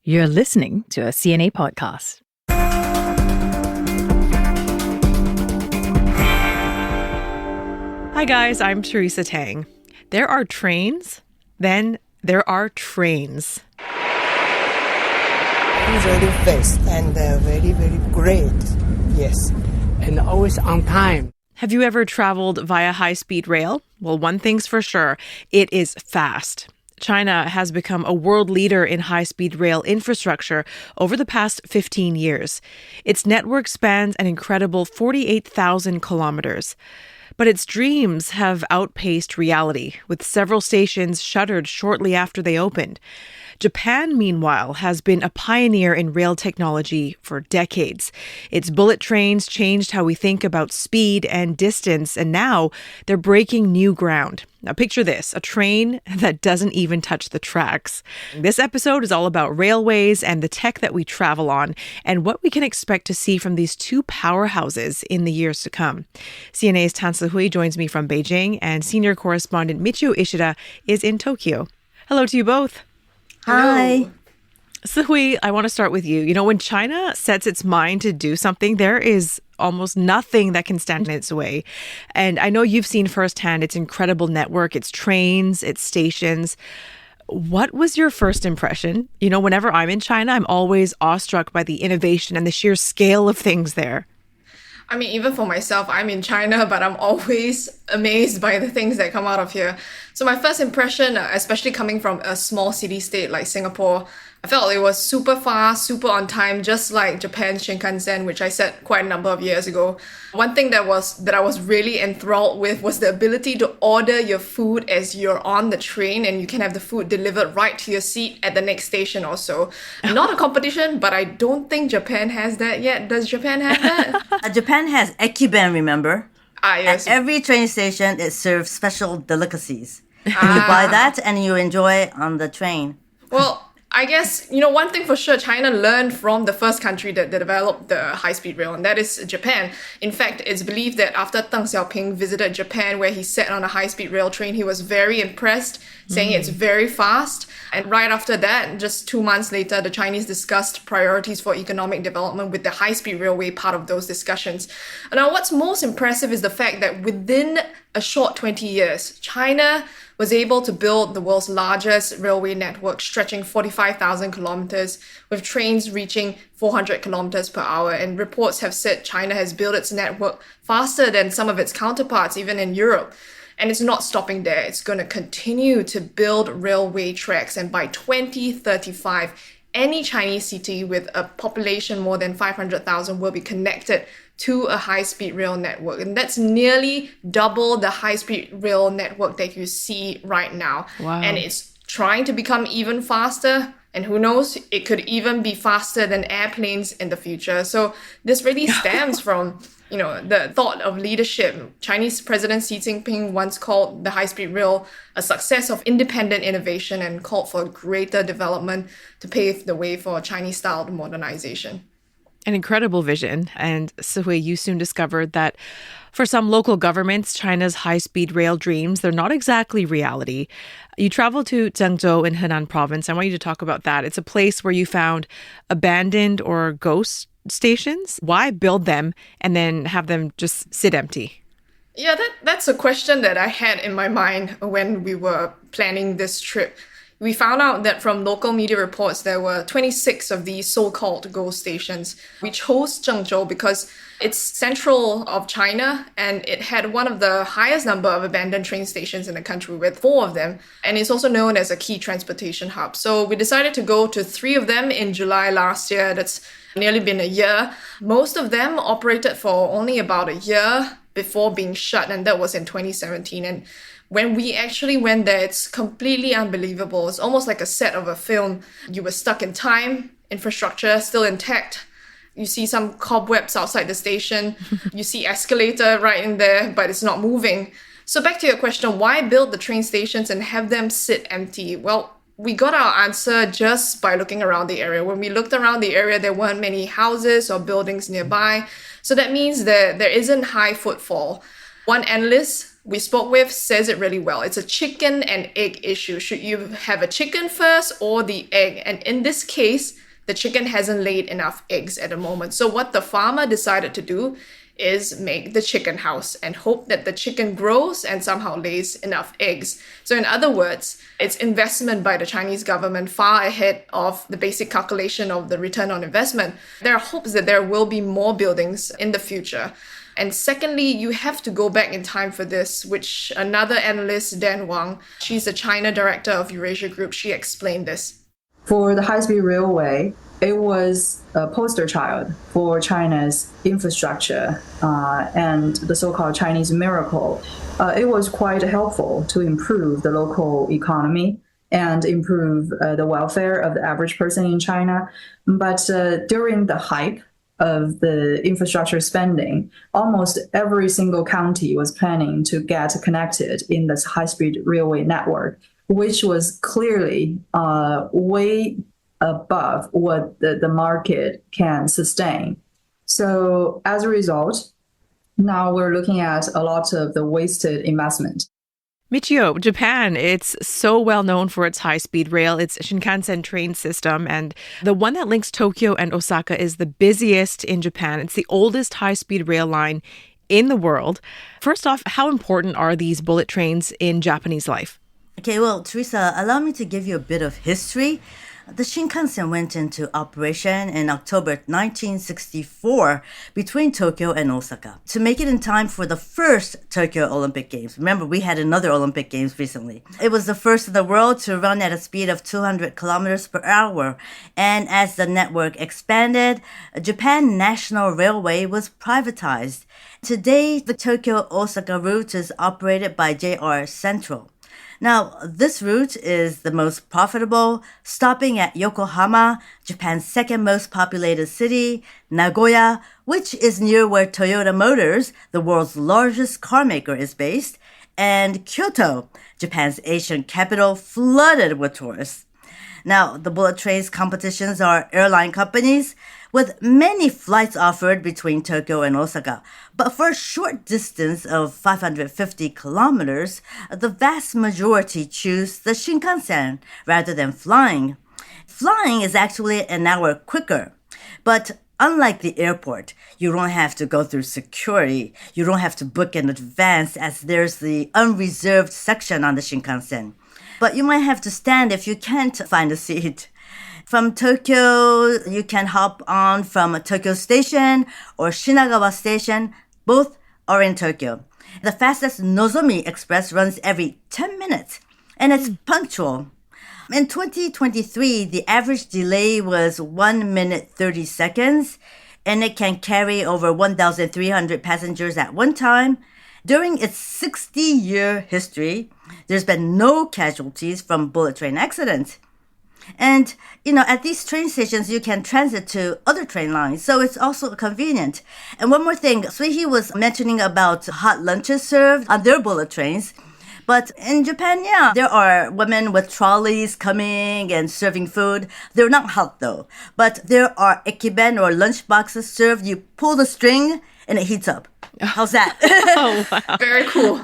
You're listening to a CNA podcast. Hi guys, I'm Teresa Tang. There are trains, then there are trains. Very fast and very, very great. Yes. And always on time. Have you ever traveled via high-speed rail? Well, one thing's for sure, it is fast. China has become a world leader in high-speed rail infrastructure over the past 15 years. Its network spans an incredible 48,000 kilometers. But its dreams have outpaced reality, with several stations shuttered shortly after they opened. Japan, meanwhile, has been a pioneer in rail technology for decades. Its bullet trains changed how we think about speed and distance, and now they're breaking new ground. Now picture this, a train that doesn't even touch the tracks. This episode is all about railways and the tech that we travel on, and what we can expect to see from these two powerhouses in the years to come. CNA's Tan Si-hui joins me from Beijing, and senior correspondent Michiyo Ishida is in Tokyo. Hello to you both. Hi. Si-hui, I want to start with you. You know, when China sets its mind to do something, there is almost nothing that can stand in its way. And I know you've seen firsthand its incredible network, its trains, its stations. What was your first impression? You know, whenever I'm in China, I'm always awestruck by the innovation and the sheer scale of things there. I mean, even for myself, I'm in China, but I'm always amazed by the things that come out of here. So my first impression, especially coming from a small city-state like Singapore, I felt it was super fast, super on time, just like Japan's Shinkansen, which I said quite a number of years ago. One thing that I was really enthralled with was the ability to order your food as you're on the train, and you can have the food delivered right to your seat at the next station or so. Not a competition, but I don't think Japan has that yet. Does Japan have that? Japan has Ekiben, remember? Yes. At every train station, it serves special delicacies. And you buy that and you enjoy it on the train. Well, I guess, one thing for sure, China learned from the first country that developed the high-speed rail, and that is Japan. In fact, it's believed that after Deng Xiaoping visited Japan, where he sat on a high-speed rail train, he was very impressed, saying it's very fast. And right after that, just 2 months later, the Chinese discussed priorities for economic development with the high-speed railway part of those discussions. Now, what's most impressive is the fact that within a short 20 years, China was able to build the world's largest railway network, stretching 45,000 kilometers, with trains reaching 400 kilometers per hour. And reports have said China has built its network faster than some of its counterparts, even in Europe. And it's not stopping there. It's going to continue to build railway tracks. And by 2035, any Chinese city with a population more than 500,000 will be connected to a high-speed rail network. And that's nearly double the high-speed rail network that you see right now. Wow. And it's trying to become even faster. And who knows, it could even be faster than airplanes in the future. So this really stems from, the thought of leadership. Chinese President Xi Jinping once called the high-speed rail a success of independent innovation and called for greater development to pave the way for Chinese-style modernization. An incredible vision. And Si-hui, you soon discovered that for some local governments, China's high-speed rail dreams, they're not exactly reality. You traveled to Zhengzhou in Henan province. I want you to talk about that. It's a place where you found abandoned or ghost stations. Why build them and then have them just sit empty? Yeah, that's a question that I had in my mind when we were planning this trip. We found out that from local media reports, there were 26 of these so-called ghost stations. We chose Zhengzhou because it's central of China, and it had one of the highest number of abandoned train stations in the country, with 4 of them. And it's also known as a key transportation hub. So we decided to go to 3 of them in July last year. That's nearly been a year. Most of them operated for only about a year before being shut, and that was in 2017. And when we actually went there, it's completely unbelievable. It's almost like a set of a film. You were stuck in time, infrastructure still intact. You see some cobwebs outside the station. You see escalator right in there, but it's not moving. So back to your question, why build the train stations and have them sit empty? Well, we got our answer just by looking around the area. When we looked around the area, there weren't many houses or buildings nearby. So that means that there isn't high footfall. One analyst we spoke with says it really well. It's a chicken and egg issue. Should you have a chicken first or the egg? And in this case, the chicken hasn't laid enough eggs at the moment. So what the farmer decided to do is make the chicken house and hope that the chicken grows and somehow lays enough eggs. So in other words, it's investment by the Chinese government far ahead of the basic calculation of the return on investment. There are hopes that there will be more buildings in the future. And secondly, you have to go back in time for this, which another analyst, Dan Wang, she's the China director of Eurasia Group, she explained this. For the high-speed railway, it was a poster child for China's infrastructure and the so-called Chinese miracle. It was quite helpful to improve the local economy and improve the welfare of the average person in China. But during the hype of the infrastructure spending, almost every single county was planning to get connected in this high-speed railway network, which was clearly way above what the market can sustain. So as a result, now we're looking at a lot of the wasted investment. Michiyo, Japan, it's so well known for its high-speed rail, its Shinkansen train system, and the one that links Tokyo and Osaka is the busiest in Japan. It's the oldest high-speed rail line in the world. First off, how important are these bullet trains in Japanese life? Okay, well, Teresa, allow me to give you a bit of history. The Shinkansen went into operation in October 1964 between Tokyo and Osaka to make it in time for the first Tokyo Olympic Games. Remember, we had another Olympic Games recently. It was the first in the world to run at a speed of 200 kilometers per hour. And as the network expanded, Japan National Railway was privatized. Today, the Tokyo-Osaka route is operated by JR Central. Now, this route is the most profitable, stopping at Yokohama, Japan's second most populated city, Nagoya, which is near where Toyota Motors, the world's largest car maker, is based, and Kyoto, Japan's Asian capital, flooded with tourists. Now, the bullet trains competitions are airline companies with many flights offered between Tokyo and Osaka. But for a short distance of 550 kilometers, the vast majority choose the Shinkansen rather than flying. Flying is actually an hour quicker. But unlike the airport, you don't have to go through security. You don't have to book in advance as there's the unreserved section on the Shinkansen. But you might have to stand if you can't find a seat. From Tokyo, you can hop on from Tokyo Station or Shinagawa Station. Both are in Tokyo. The fastest Nozomi Express runs every 10 minutes, and it's punctual. In 2023, the average delay was 1 minute 30 seconds, and it can carry over 1,300 passengers at one time. During its 60-year history, there's been no casualties from bullet train accidents. And, at these train stations, you can transit to other train lines, so it's also convenient. And one more thing, Suihi was mentioning about hot lunches served on their bullet trains. But in Japan, there are women with trolleys coming and serving food. They're not hot, though. But there are ekiben or lunch boxes served. You pull the string and it heats up. How's that? Oh, wow. Very cool.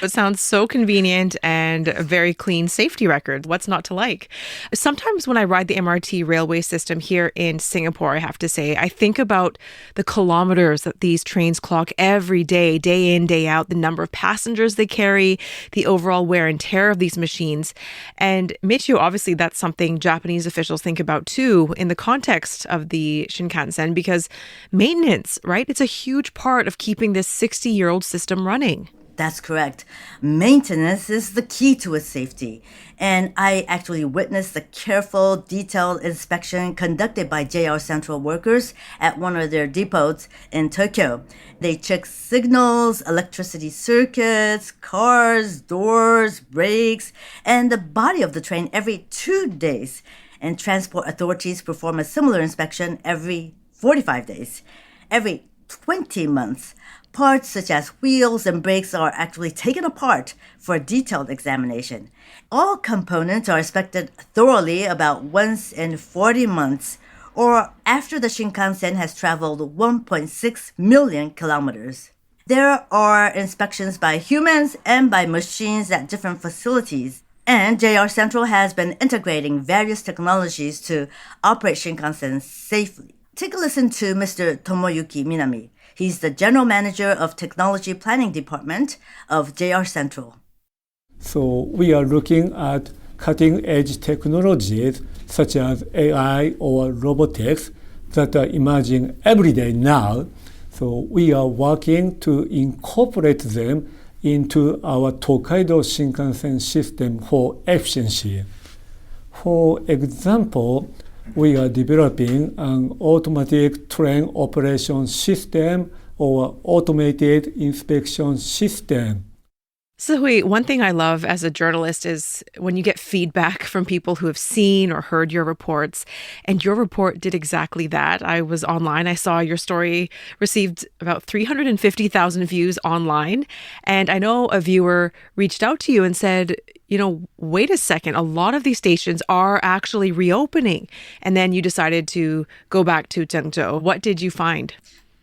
It sounds so convenient and a very clean safety record. What's not to like? Sometimes when I ride the MRT railway system here in Singapore, I have to say, I think about the kilometers that these trains clock every day, day in, day out, the number of passengers they carry, the overall wear and tear of these machines. And Michiyo, obviously, that's something Japanese officials think about too in the context of the Shinkansen, because maintenance, right? It's a huge part of keeping this 60-year-old system running. That's correct. Maintenance is the key to its safety. And I actually witnessed the careful, detailed inspection conducted by JR Central workers at one of their depots in Tokyo. They check signals, electricity circuits, cars, doors, brakes, and the body of the train every 2 days. And transport authorities perform a similar inspection every 45 days. Every 20 months, parts such as wheels and brakes are actually taken apart for a detailed examination. All components are inspected thoroughly about once in 40 months, or after the Shinkansen has traveled 1.6 million kilometers. There are inspections by humans and by machines at different facilities. And JR Central has been integrating various technologies to operate Shinkansen safely. Take a listen to Mr. Tomoyuki Minami. He's the General Manager of Technology Planning Department of JR Central. So we are looking at cutting-edge technologies such as AI or robotics that are emerging every day now. So we are working to incorporate them into our Tokaido Shinkansen system for efficiency. For example, we are developing an automatic train operation system or automated inspection system. Sihui, one thing I love as a journalist is when you get feedback from people who have seen or heard your reports, and your report did exactly that. I was online. I saw your story received about 350,000 views online, and I know a viewer reached out to you and said, wait a second, a lot of these stations are actually reopening, and then you decided to go back to Zhengzhou. What did you find?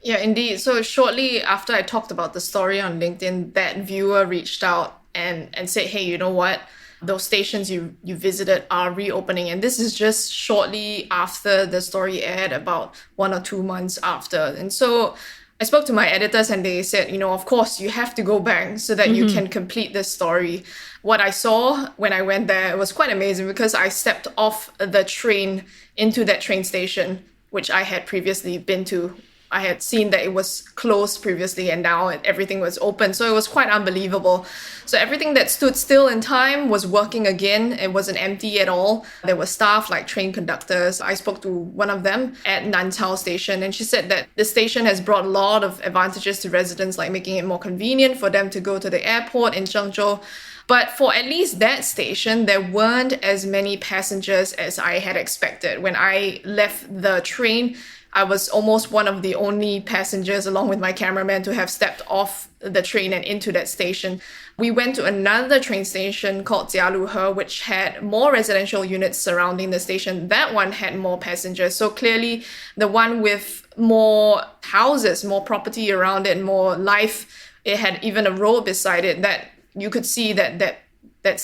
Yeah, indeed. So shortly after I talked about the story on LinkedIn, that viewer reached out and said, hey, you know what? Those stations you visited are reopening. And this is just shortly after the story aired, about 1 or 2 months after. And so I spoke to my editors and they said, of course, you have to go back so that you can complete this story. What I saw when I went there was quite amazing because I stepped off the train into that train station, which I had previously been to. I had seen that it was closed previously and now everything was open. So it was quite unbelievable. So everything that stood still in time was working again. It wasn't empty at all. There were staff like train conductors. I spoke to one of them at Nanchao station and she said that the station has brought a lot of advantages to residents, like making it more convenient for them to go to the airport in Zhengzhou. But for at least that station, there weren't as many passengers as I had expected. When I left the train, I was almost one of the only passengers, along with my cameraman, to have stepped off the train and into that station. We went to another train station called Jialuhe, which had more residential units surrounding the station. That one had more passengers. So clearly, the one with more houses, more property around it, more life, it had even a road beside it that you could see that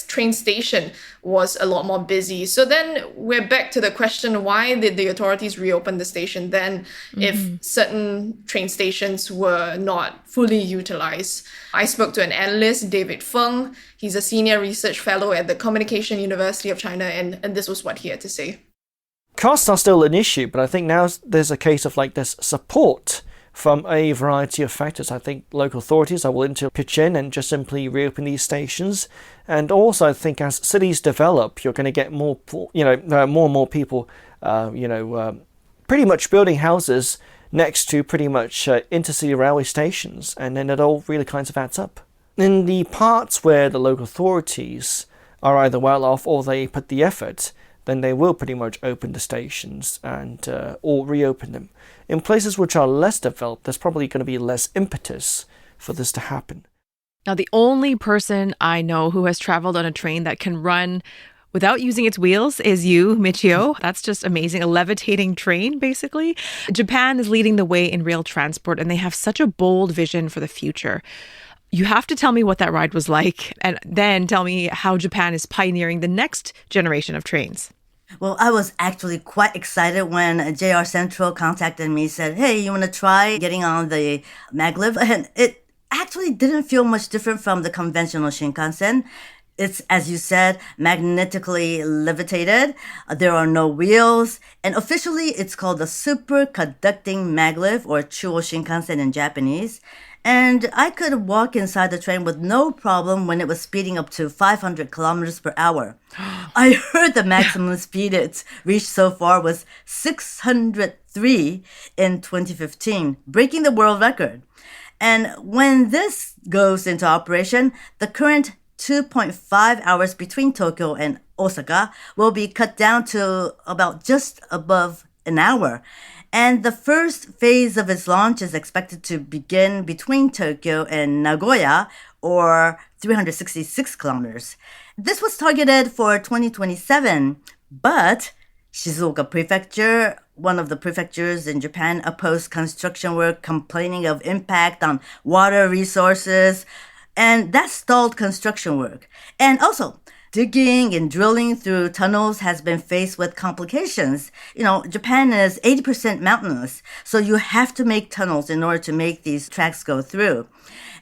train station was a lot more busy. So then we're back to the question, why did the authorities reopen the station then if certain train stations were not fully utilized? I spoke to an analyst, David Feng. He's a senior research fellow at the Communication University of China, and this was what he had to say. Costs are still an issue, but I think now there's a case of there's support from a variety of factors. I think local authorities are willing to pitch in and just simply reopen these stations. And also, I think as cities develop, you're going to get more and more people, pretty much building houses next to pretty much intercity railway stations. And then it all really kind of adds up. In the parts where the local authorities are either well off or they put the effort, then they will pretty much open the stations and or reopen them. In places which are less developed, there's probably going to be less impetus for this to happen. Now, the only person I know who has traveled on a train that can run without using its wheels is you, Michiyo. That's just amazing. A levitating train, basically. Japan is leading the way in rail transport, and they have such a bold vision for the future. You have to tell me what that ride was like, and then tell me how Japan is pioneering the next generation of trains. Well, I was actually quite excited when JR Central contacted me, said, hey, you want to try getting on the maglev? And it actually didn't feel much different from the conventional Shinkansen. It's, as you said, magnetically levitated. There are no wheels. And officially, it's called the superconducting maglev, or Chuo Shinkansen in Japanese. And I could walk inside the train with no problem when it was speeding up to 500 kilometers per hour. I heard the maximum speed it's reached so far was 603 in 2015, breaking the world record. And when this goes into operation, the current 2.5 hours between Tokyo and Osaka will be cut down to about just above an hour. And the first phase of its launch is expected to begin between Tokyo and Nagoya, or 366 kilometers. This was targeted for 2027, but Shizuoka Prefecture one of the prefectures in Japan opposed construction work, complaining of impact on water resources, and that stalled construction work. And also, digging and drilling through tunnels has been faced with complications. Japan is 80% mountainous, so you have to make tunnels in order to make these tracks go through.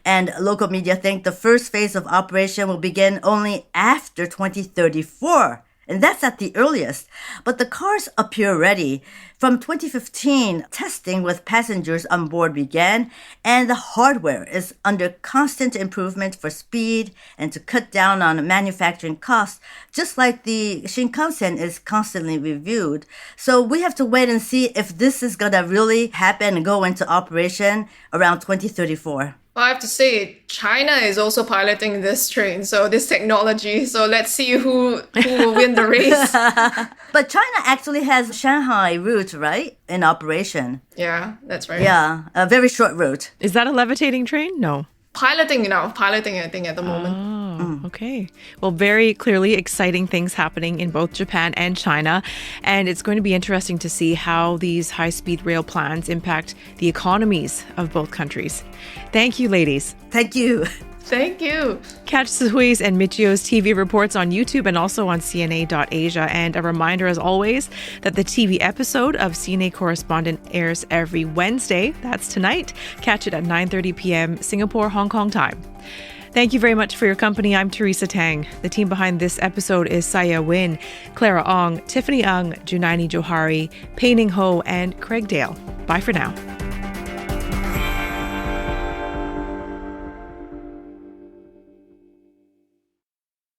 And local media think the first phase of operation will begin only after 2034. And that's at the earliest. But the cars appear ready. From 2015, testing with passengers on board began, and the hardware is under constant improvement for speed and to cut down on manufacturing costs, just like the Shinkansen is constantly reviewed. So we have to wait and see if this is going to really happen and go into operation around 2034. Well, I have to say, China is also piloting this train, so this technology. So let's see who will win the race. But China actually has Shanghai route, right, in operation. Yeah, that's right. Yeah, a very short route. Is that a levitating train? No. Piloting, I think, at the moment. Oh, okay. Well, very clearly exciting things happening in both Japan and China. And it's going to be interesting to see how these high-speed rail plans impact the economies of both countries. Thank you, ladies. Thank you. Thank you. Catch Suhui's and Michiyo's TV reports on YouTube and also on CNA.Asia. And a reminder, as always, that the TV episode of CNA Correspondent airs every Wednesday. That's tonight. Catch it at 9:30 p.m. Singapore, Hong Kong time. Thank you very much for your company. I'm Teresa Tang. The team behind this episode is Saya Win, Clara Ong, Tiffany Ung, Junaini Johari, Pei Ning Ho, and Craig Dale. Bye for now.